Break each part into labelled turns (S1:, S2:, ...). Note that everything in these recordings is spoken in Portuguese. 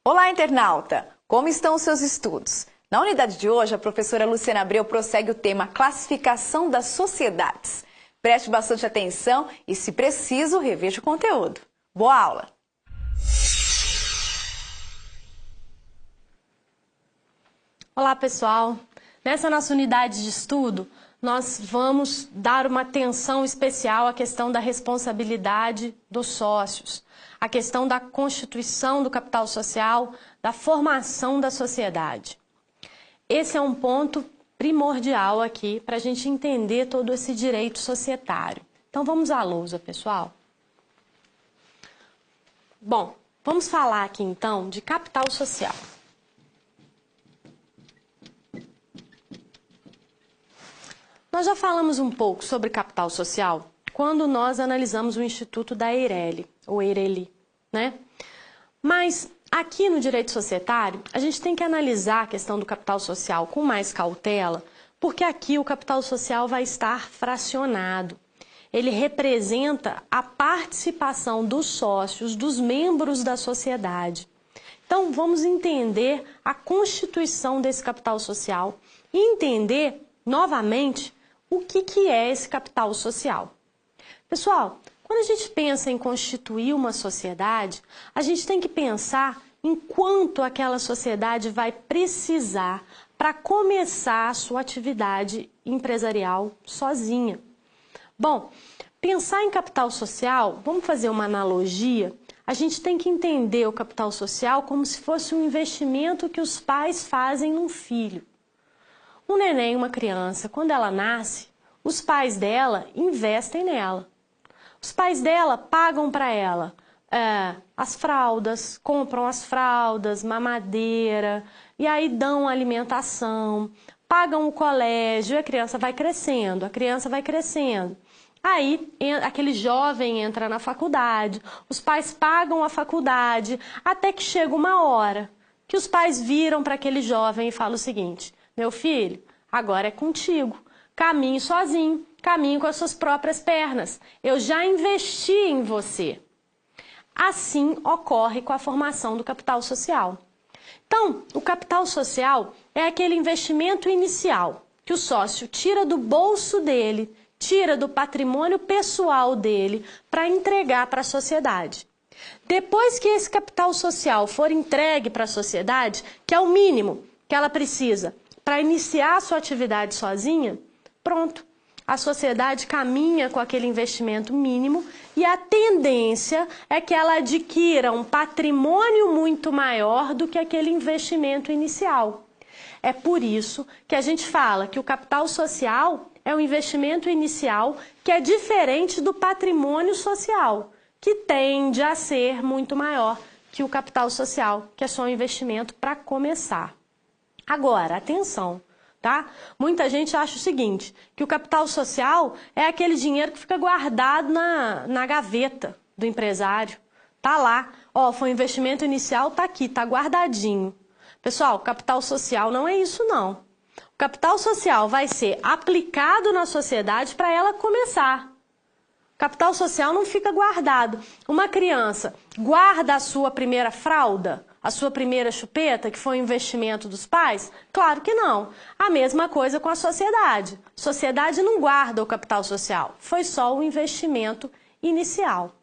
S1: Olá, internauta! Como estão os seus estudos? Na unidade de hoje, a professora Luciana Abreu prossegue o tema Classificação das Sociedades. Preste bastante atenção e, se preciso, reveja o conteúdo. Boa aula!
S2: Olá, pessoal! Nessa nossa unidade de estudo, nós vamos dar uma atenção especial à questão da responsabilidade dos sócios, a questão da constituição do capital social, da formação da sociedade. Esse é um ponto primordial aqui para a gente entender todo esse direito societário. Então vamos à lousa, pessoal. Bom, vamos falar aqui então de capital social. Nós já falamos um pouco sobre capital social quando nós analisamos o Instituto da Eireli, ou Eireli, né? Mas aqui no direito societário, a gente tem que analisar a questão do capital social com mais cautela, porque aqui o capital social vai estar fracionado. Ele representa a participação dos sócios, dos membros da sociedade. Então, vamos entender a constituição desse capital social e entender, novamente, o que é esse capital social. Pessoal, quando a gente pensa em constituir uma sociedade, a gente tem que pensar em quanto aquela sociedade vai precisar para começar a sua atividade empresarial sozinha. Bom, pensar em capital social, vamos fazer uma analogia, a gente tem que entender o capital social como se fosse um investimento que os pais fazem num filho. Um neném, uma criança, quando ela nasce, os pais dela investem nela. Os pais dela pagam para ela as fraldas, compram as fraldas, mamadeira, e aí dão alimentação, pagam o colégio, e a criança vai crescendo, Aí, aquele jovem entra na faculdade, os pais pagam a faculdade, até que chega uma hora que os pais viram para aquele jovem e falam o seguinte: meu filho, agora é contigo, caminhe sozinho, caminhe com as suas próprias pernas, eu já investi em você. Assim ocorre com a formação do capital social. Então, o capital social é aquele investimento inicial que o sócio tira do bolso dele, tira do patrimônio pessoal dele para entregar para a sociedade. Depois que esse capital social for entregue para a sociedade, que é o mínimo que ela precisa para iniciar a sua atividade sozinha, pronto. A sociedade caminha com aquele investimento mínimo e a tendência é que ela adquira um patrimônio muito maior do que aquele investimento inicial. É por isso que a gente fala que o capital social é um investimento inicial que é diferente do patrimônio social, que tende a ser muito maior que o capital social, que é só um investimento para começar. Agora, atenção, tá? Muita gente acha o seguinte, que o capital social é aquele dinheiro que fica guardado na gaveta do empresário. Tá lá, ó, foi um investimento inicial, tá aqui, tá guardadinho. Pessoal, capital social não é isso não. O capital social vai ser aplicado na sociedade para ela começar. Capital social não fica guardado. Uma criança guarda a sua primeira fralda, a sua primeira chupeta, que foi um investimento dos pais? Claro que não. A mesma coisa com a sociedade. Sociedade não guarda o capital social. Foi só o investimento inicial.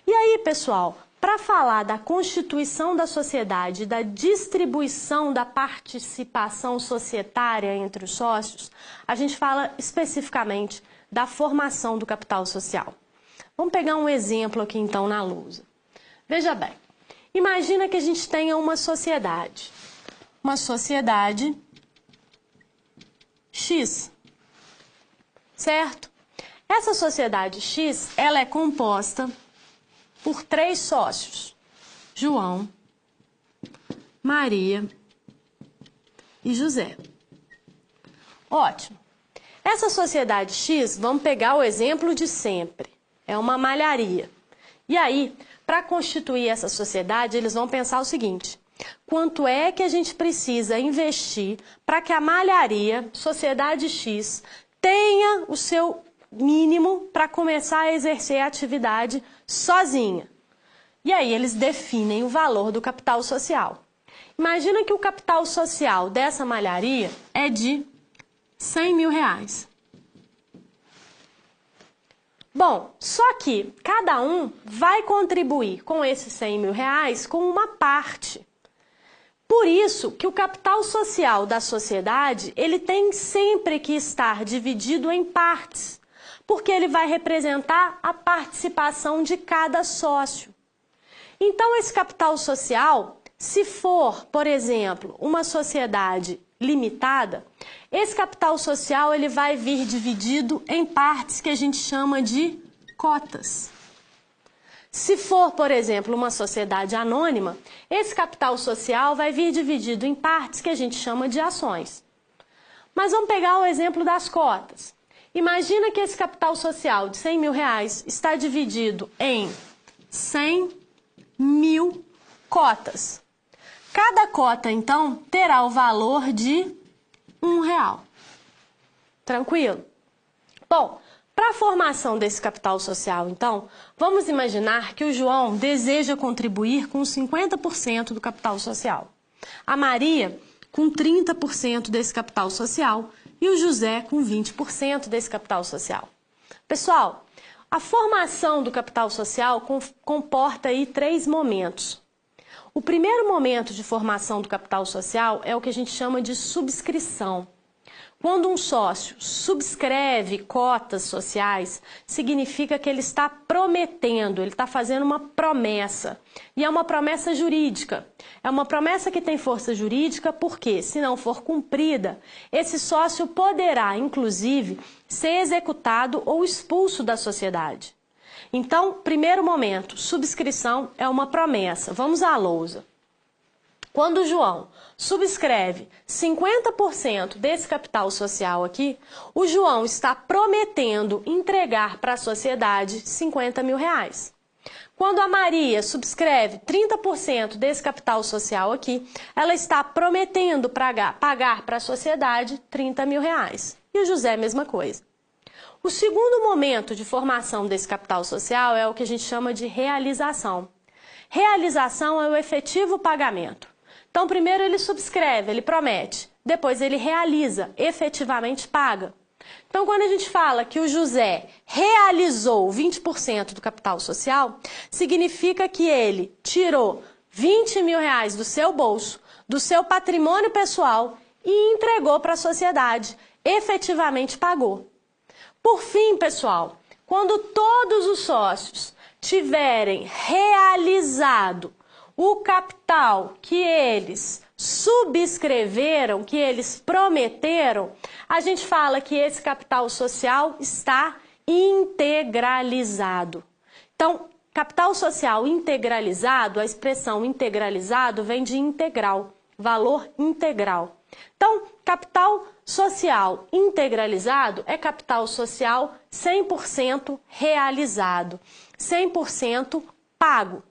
S2: E aí, pessoal, para falar da constituição da sociedade, da distribuição da participação societária entre os sócios, a gente fala especificamente da formação do capital social. Vamos pegar um exemplo aqui então na lousa. Veja bem, imagina que a gente tenha uma sociedade X, certo? Essa sociedade X, ela é composta por 3 sócios: João, Maria e José. Ótimo. Essa sociedade X, vamos pegar o exemplo de sempre, é uma malharia. E aí, para constituir essa sociedade, eles vão pensar o seguinte: quanto é que a gente precisa investir para que a malharia, sociedade X, tenha o seu mínimo para começar a exercer a atividade sozinha? E aí eles definem o valor do capital social. Imagina que o capital social dessa malharia é de 100 mil reais. Bom, só que cada um vai contribuir com esses 100 mil reais com uma parte. Por isso que o capital social da sociedade, ele tem sempre que estar dividido em partes, porque ele vai representar a participação de cada sócio. Então, esse capital social, se for, por exemplo, uma sociedade limitada, esse capital social ele vai vir dividido em partes que a gente chama de cotas. Se for, por exemplo, uma sociedade anônima, esse capital social vai vir dividido em partes que a gente chama de ações. Mas vamos pegar o exemplo das cotas. Imagina que esse capital social de 100 mil reais está dividido em 100 mil cotas. Cada cota, então, terá o valor de R$1. Tranquilo? Bom, para a formação desse capital social, então, vamos imaginar que o João deseja contribuir com 50% do capital social. A Maria com 30% desse capital social e o José com 20% desse capital social. Pessoal, a formação do capital social comporta aí 3 momentos. O primeiro momento de formação do capital social é o que a gente chama de subscrição. Quando um sócio subscreve cotas sociais, significa que ele está prometendo, ele está fazendo uma promessa. E é uma promessa jurídica. É uma promessa que tem força jurídica porque, se não for cumprida, esse sócio poderá, inclusive, ser executado ou expulso da sociedade. Então, primeiro momento, subscrição é uma promessa. Vamos à lousa. Quando o João subscreve 50% desse capital social aqui, o João está prometendo entregar para a sociedade 50 mil reais. Quando a Maria subscreve 30% desse capital social aqui, ela está prometendo pagar para a sociedade 30 mil reais. E o José, mesma coisa. O segundo momento de formação desse capital social é o que a gente chama de realização. Realização é o efetivo pagamento. Então, primeiro ele subscreve, ele promete, depois ele realiza, efetivamente paga. Então, quando a gente fala que o José realizou 20% do capital social, significa que ele tirou 20 mil reais do seu bolso, do seu patrimônio pessoal e entregou para a sociedade, efetivamente pagou. Por fim, pessoal, quando todos os sócios tiverem realizado o capital que eles subscreveram, que eles prometeram, a gente fala que esse capital social está integralizado. Então, capital social integralizado, a expressão integralizado vem de integral, valor integral. Então, capital social integralizado é capital social 100% realizado, 100% pago.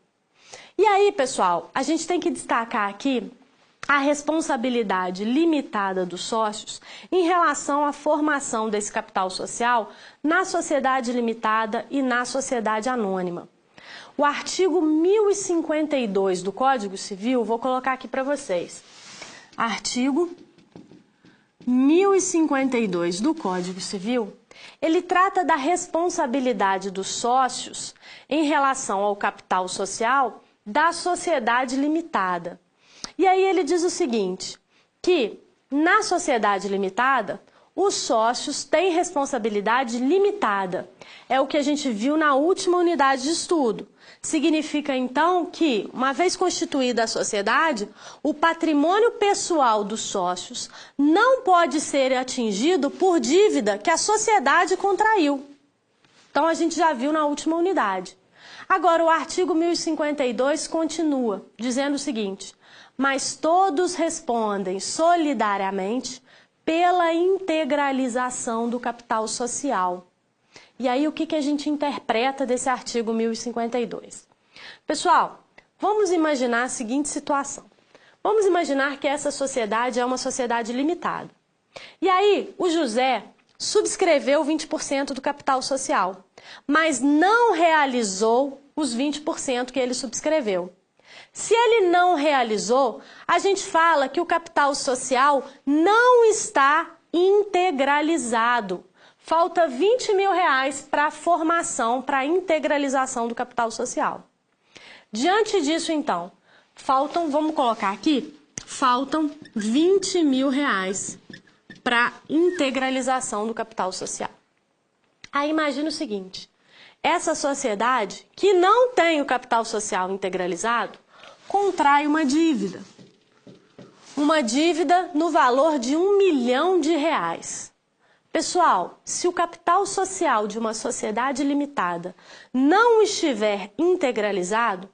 S2: E aí, pessoal, a gente tem que destacar aqui a responsabilidade limitada dos sócios em relação à formação desse capital social na sociedade limitada e na sociedade anônima. O artigo 1052 do Código Civil, vou colocar aqui para vocês. Artigo 1052 do Código Civil, ele trata da responsabilidade dos sócios em relação ao capital social da sociedade limitada. E aí ele diz o seguinte, que na sociedade limitada, os sócios têm responsabilidade limitada. É o que a gente viu na última unidade de estudo. Significa, então, que, uma vez constituída a sociedade, o patrimônio pessoal dos sócios não pode ser atingido por dívida que a sociedade contraiu. Então, a gente já viu na última unidade. Agora, o artigo 1052 continua, dizendo o seguinte, mas todos respondem solidariamente pela integralização do capital social. E aí, o que a gente interpreta desse artigo 1052? Pessoal, vamos imaginar a seguinte situação. Vamos imaginar que essa sociedade é uma sociedade limitada. E aí, o José subscreveu 20% do capital social, mas não realizou os 20% que ele subscreveu. Se ele não realizou, a gente fala que o capital social não está integralizado. Falta R$20 mil para a formação, para a integralização do capital social. Diante disso, então, vamos colocar aqui, faltam R$20 mil para a integralização do capital social. Aí imagina o seguinte, essa sociedade que não tem o capital social integralizado, contrai uma dívida no valor de R$1 milhão. Pessoal, se o capital social de uma sociedade limitada não estiver integralizado,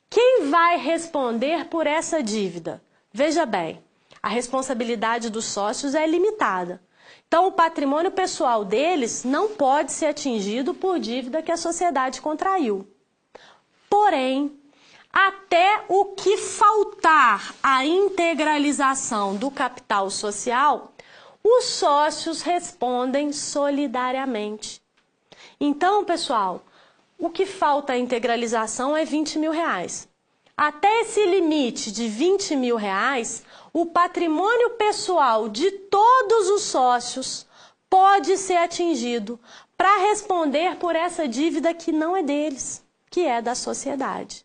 S2: quem vai responder por essa dívida? Veja bem, a responsabilidade dos sócios é limitada. Então, o patrimônio pessoal deles não pode ser atingido por dívida que a sociedade contraiu. Porém, até o que faltar a integralização do capital social, os sócios respondem solidariamente. Então, pessoal, o que falta a integralização é R$20 mil. Até esse limite de R$20 mil, o patrimônio pessoal de todos os sócios pode ser atingido para responder por essa dívida que não é deles, que é da sociedade.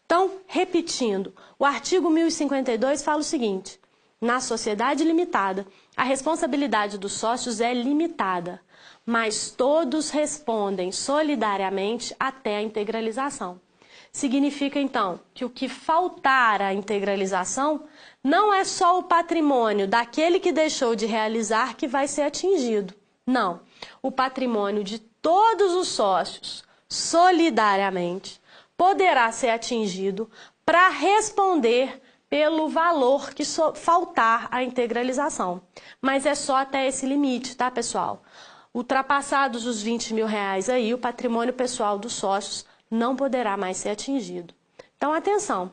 S2: Então, repetindo, o artigo 1052 fala o seguinte: na sociedade limitada, a responsabilidade dos sócios é limitada, mas todos respondem solidariamente até a integralização. Significa, então, que o que faltar à integralização não é só o patrimônio daquele que deixou de realizar que vai ser atingido. Não, o patrimônio de todos os sócios, solidariamente, poderá ser atingido para responder pelo valor que faltar à integralização. Mas é só até esse limite, tá, pessoal? Ultrapassados os R$20 mil aí, o patrimônio pessoal dos sócios não poderá mais ser atingido. Então, atenção!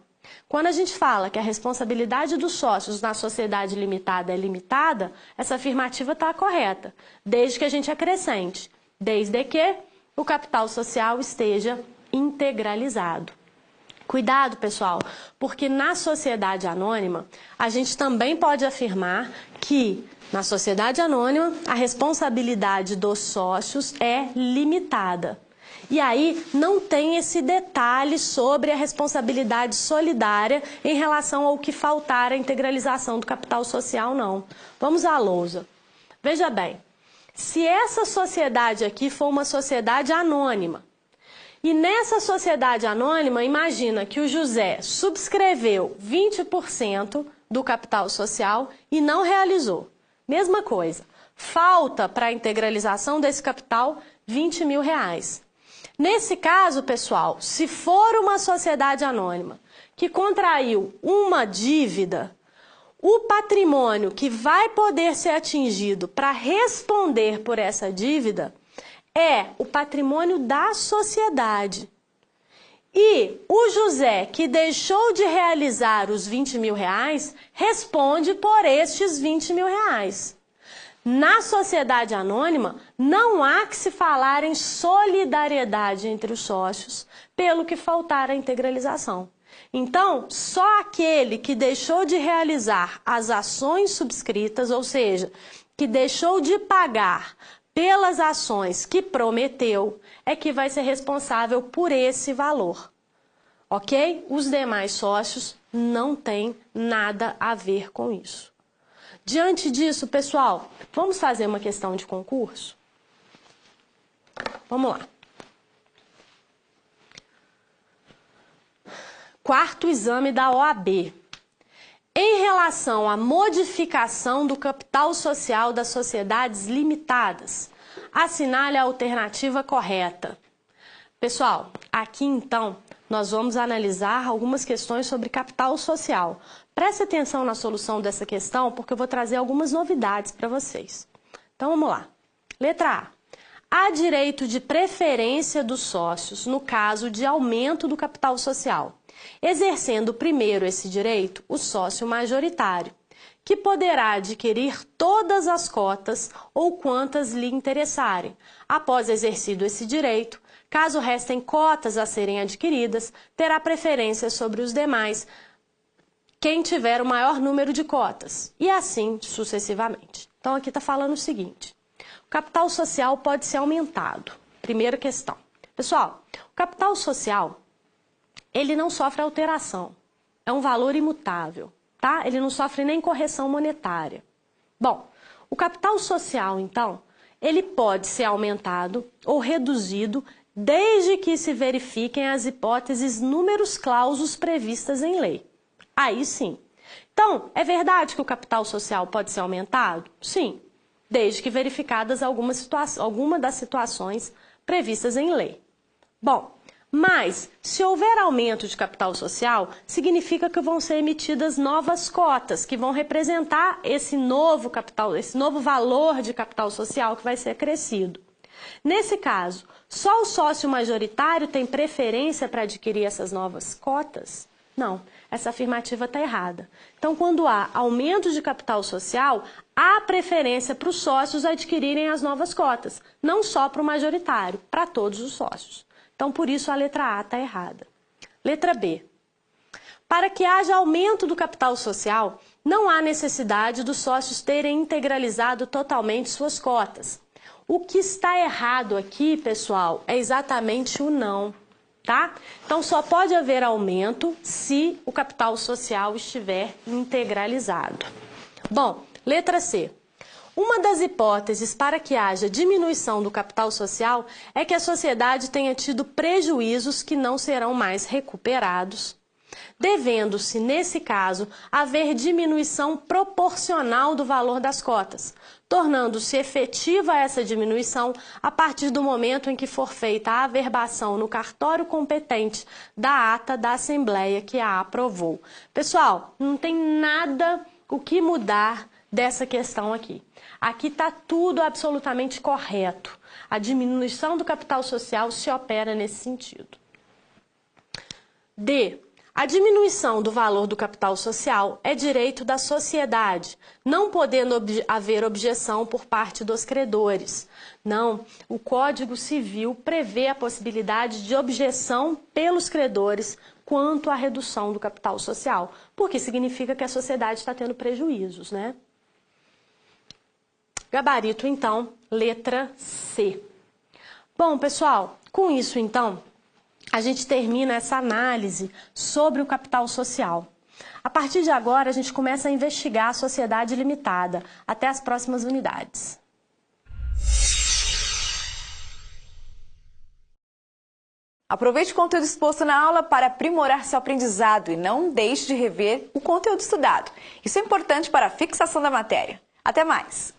S2: Quando a gente fala que a responsabilidade dos sócios na sociedade limitada é limitada, essa afirmativa está correta, desde que a gente acrescente, desde que o capital social esteja integralizado. Cuidado, pessoal, porque na sociedade anônima, a gente também pode afirmar que, na sociedade anônima, a responsabilidade dos sócios é limitada. E aí não tem esse detalhe sobre a responsabilidade solidária em relação ao que faltar a integralização do capital social, não. Vamos à lousa. Veja bem, se essa sociedade aqui for uma sociedade anônima, e nessa sociedade anônima, imagina que o José subscreveu 20% do capital social e não realizou. Mesma coisa, falta para a integralização desse capital R$20 mil. Nesse caso, pessoal, se for uma sociedade anônima que contraiu uma dívida, o patrimônio que vai poder ser atingido para responder por essa dívida é o patrimônio da sociedade. E o José, que deixou de realizar os R$20 mil, responde por estes R$20 mil. Na sociedade anônima, não há que se falar em solidariedade entre os sócios pelo que faltar a integralização. Então, só aquele que deixou de realizar as ações subscritas, ou seja, que deixou de pagar pelas ações que prometeu, é que vai ser responsável por esse valor. Ok? Os demais sócios não têm nada a ver com isso. Diante disso, pessoal, vamos fazer uma questão de concurso? Vamos lá. Quarto exame da OAB. Em relação à modificação do capital social das sociedades limitadas, assinale a alternativa correta. Pessoal, aqui então nós vamos analisar algumas questões sobre capital social. Preste atenção na solução dessa questão, porque eu vou trazer algumas novidades para vocês. Então vamos lá. Letra A. Há direito de preferência dos sócios no caso de aumento do capital social, exercendo primeiro esse direito o sócio majoritário, que poderá adquirir todas as cotas ou quantas lhe interessarem. Após exercido esse direito, Caso restem cotas a serem adquiridas, terá preferência sobre os demais quem tiver o maior número de cotas, e assim sucessivamente. Então, aqui está falando o seguinte: o capital social pode ser aumentado. Primeira questão. Pessoal, o capital social, ele não sofre alteração. É um valor imutável, tá? Ele não sofre nem correção monetária. Bom, o capital social, então, ele pode ser aumentado ou reduzido desde que se verifiquem as hipóteses numerus clausus previstas em lei. Aí sim. Então, é verdade que o capital social pode ser aumentado? Sim, desde que verificadas alguma das situações previstas em lei. Bom, mas se houver aumento de capital social, significa que vão ser emitidas novas cotas que vão representar esse novo capital, esse novo valor de capital social que vai ser acrescido. Nesse caso, só o sócio majoritário tem preferência para adquirir essas novas cotas? Não, essa afirmativa está errada. Então, quando há aumento de capital social, há preferência para os sócios adquirirem as novas cotas, não só para o majoritário, para todos os sócios. Então, por isso, a letra A está errada. Letra B. Para que haja aumento do capital social, não há necessidade dos sócios terem integralizado totalmente suas cotas. O que está errado aqui, pessoal, é exatamente o não, tá? Então, só pode haver aumento se o capital social estiver integralizado. Bom, letra C. Uma das hipóteses para que haja diminuição do capital social é que a sociedade tenha tido prejuízos que não serão mais recuperados, devendo-se, nesse caso, haver diminuição proporcional do valor das cotas, tornando-se efetiva essa diminuição a partir do momento em que for feita a averbação no cartório competente da ata da Assembleia que a aprovou. Pessoal, não tem nada o que mudar dessa questão aqui. Aqui está tudo absolutamente correto. A diminuição do capital social se opera nesse sentido. D. A diminuição do valor do capital social é direito da sociedade, não podendo haver objeção por parte dos credores. Não, o Código Civil prevê a possibilidade de objeção pelos credores quanto à redução do capital social, porque significa que a sociedade está tendo prejuízos, né? Gabarito, então, letra C. Bom, pessoal, com isso, então, a gente termina essa análise sobre o capital social. A partir de agora, a gente começa a investigar a sociedade limitada. Até as próximas unidades.
S1: Aproveite o conteúdo exposto na aula para aprimorar seu aprendizado e não deixe de rever o conteúdo estudado. Isso é importante para a fixação da matéria. Até mais!